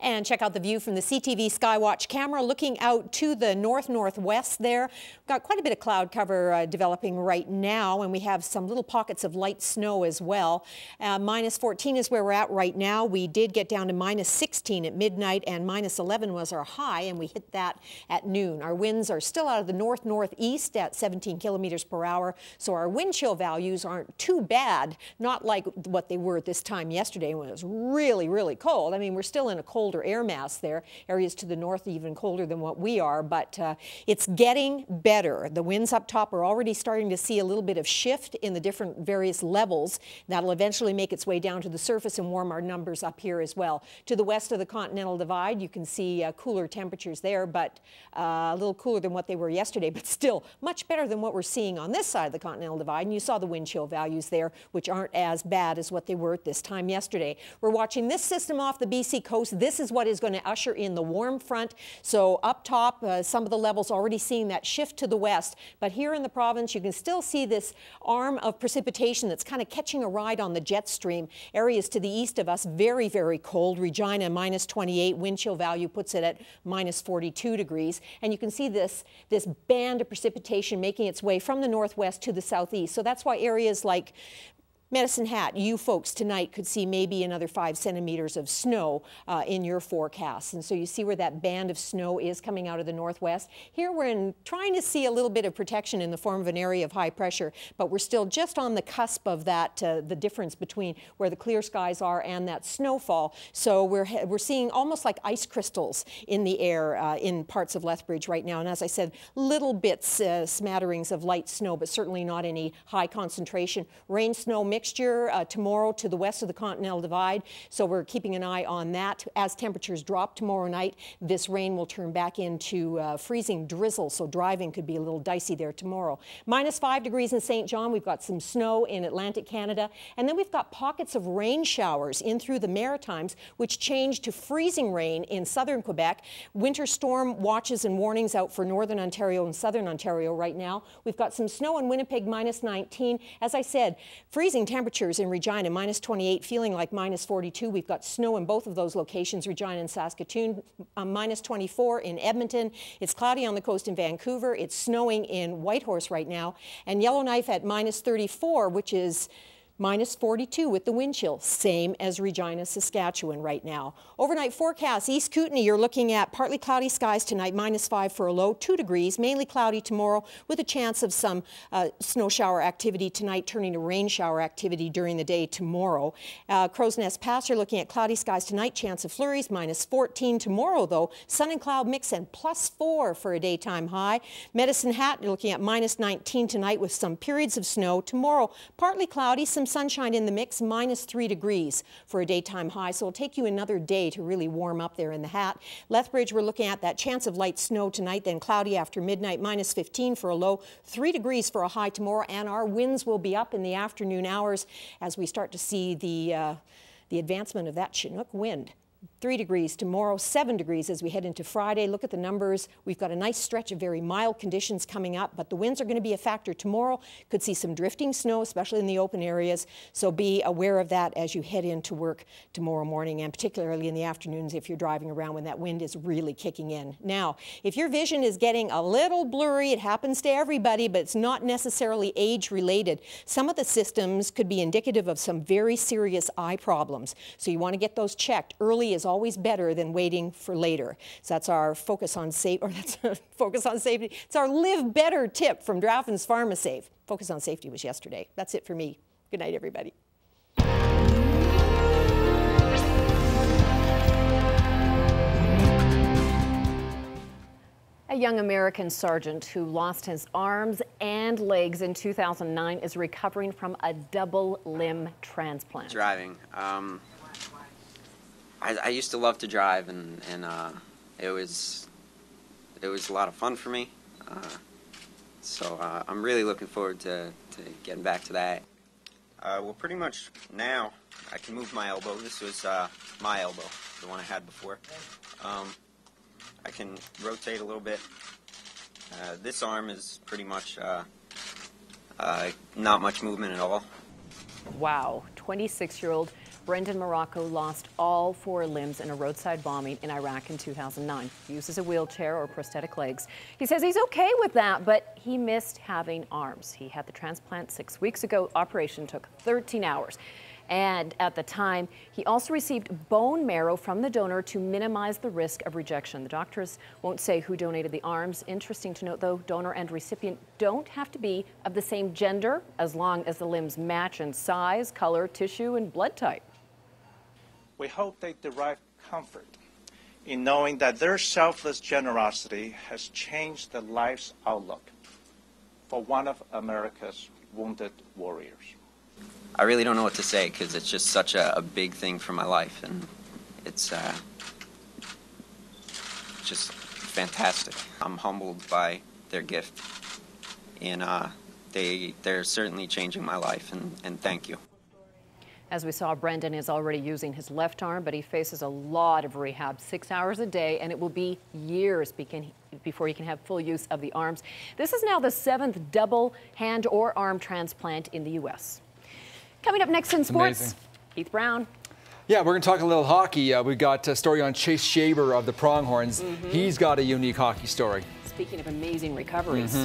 And check out the view from the CTV Skywatch camera looking out to the north-northwest there. Got quite a bit of cloud cover developing right now, and we have some little pockets of light snow as well. Minus 14 is where we're at right now. We did get down to minus 16 at midnight, and minus 11 was our high, and we hit that at noon. Our winds are still out of the north-northeast at 17 kilometers per hour, so our wind chill values aren't too bad, not like what they were at this time yesterday when it was really, really cold. I mean, we're still in a colder air mass there. Areas to the north even colder than what we are, but it's getting better. The winds up top are already starting to see a little bit of shift in the different various levels. That'll eventually make its way down to the surface and warm our numbers up here as well. To the west of the Continental Divide, you can see cooler temperatures there, but a little cooler than what they were yesterday, but still much better than what we're seeing on this side of the Continental Divide. And you saw the wind chill values there, which aren't as bad as what they were at this time yesterday. We're watching this system off the BC coast. This is what is going to usher in the warm front. So up top, some of the levels already seeing that shift to the west. But here in the province, you can still see this arm of precipitation that's kind of catching a ride on the jet stream. Areas to the east of us, very, very cold. Regina, minus 28. Wind chill value puts it at minus 42 degrees. And you can see this band of precipitation making its way from the northwest to the southeast. So that's why areas like Medicine Hat, you folks tonight could see maybe another 5 centimeters of snow in your forecast. And so you see where that band of snow is coming out of the northwest. Here we're trying to see a little bit of protection in the form of an area of high pressure, but we're still just on the cusp of that, the difference between where the clear skies are and that snowfall. So we're seeing almost like ice crystals in the air in parts of Lethbridge right now. And as I said, little bits, smatterings of light snow, but certainly not any high concentration. Rain, snow, mixture tomorrow to the west of the Continental Divide, so we're keeping an eye on that. As temperatures drop tomorrow night, this rain will turn back into freezing drizzle, so driving could be a little dicey there tomorrow. Minus 5 degrees in St. John. We've got some snow in Atlantic Canada, and then we've got pockets of rain showers in through the Maritimes, which change to freezing rain in southern Quebec. Winter storm watches and warnings out for northern Ontario and southern Ontario right now. We've got some snow in Winnipeg, minus 19. As I said, freezing temperatures in Regina, minus 28, feeling like minus 42. We've got snow in both of those locations, Regina and Saskatoon, minus 24 in Edmonton. It's cloudy on the coast in Vancouver. It's snowing in Whitehorse right now. And Yellowknife at minus 34, which is minus 42 with the wind chill, same as Regina, Saskatchewan right now. Overnight forecast, East Kootenay, you're looking at partly cloudy skies tonight, minus 5 for a low, 2 degrees, mainly cloudy tomorrow with a chance of some snow shower activity tonight, turning to rain shower activity during the day tomorrow. Crow's Nest Pass, you're looking at cloudy skies tonight, chance of flurries, minus 14 tomorrow though, sun and cloud mix and plus 4 for a daytime high. Medicine Hat, you're looking at minus 19 tonight with some periods of snow. Tomorrow, partly cloudy, some sunshine in the mix, minus 3 degrees for a daytime high. So it'll take you another day to really warm up there in the Hat. Lethbridge, we're looking at that chance of light snow tonight, then cloudy after midnight, minus 15 for a low, 3 degrees for a high tomorrow. And our winds will be up in the afternoon hours as we start to see the advancement of that Chinook wind. 3 degrees tomorrow, 7 degrees as we head into Friday. Look at the numbers. We've got a nice stretch of very mild conditions coming up, but the winds are going to be a factor tomorrow. Could see some drifting snow, especially in the open areas. So be aware of that as you head into work tomorrow morning, and particularly in the afternoons if you're driving around when that wind is really kicking in. Now, if your vision is getting a little blurry, it happens to everybody, but it's not necessarily age-related. Some of the systems could be indicative of some very serious eye problems. So you want to get those checked. Early is always better than waiting for later. So that's our focus on safety, It's our live better tip from Draffen's PharmaSafe. Focus on safety was yesterday. That's it for me. Good night, everybody. A young American sergeant who lost his arms and legs in 2009 is recovering from a double limb transplant. Driving. I used to love to drive, and it was a lot of fun for me. So I'm really looking forward to getting back to that. Well, pretty much now I can move my elbow. This was my elbow, the one I had before. I can rotate a little bit. This arm is pretty much not much movement at all. Wow, 26-year-old Brendan Morocco lost all 4 limbs in a roadside bombing in Iraq in 2009. He uses a wheelchair or prosthetic legs. He says he's okay with that, but he missed having arms. He had the transplant 6 weeks ago. Operation took 13 hours. And at the time, he also received bone marrow from the donor to minimize the risk of rejection. The doctors won't say who donated the arms. Interesting to note, though, donor and recipient don't have to be of the same gender as long as the limbs match in size, color, tissue, and blood type. We hope they derive comfort in knowing that their selfless generosity has changed the life's outlook for one of America's wounded warriors. I really don't know what to say because it's just such a big thing for my life, and it's just fantastic. I'm humbled by their gift, and they're certainly changing my life, and thank you. As we saw, Brendan is already using his left arm, but he faces a lot of rehab, 6 hours a day, and it will be years before he can have full use of the arms. This is now the 7th double hand or arm transplant in the U.S. Coming up next in sports, amazing. Heath Brown. Yeah, we're going to talk a little hockey. We got a story on Chase Shaber of the Pronghorns. He's got a unique hockey story. Speaking of amazing recoveries.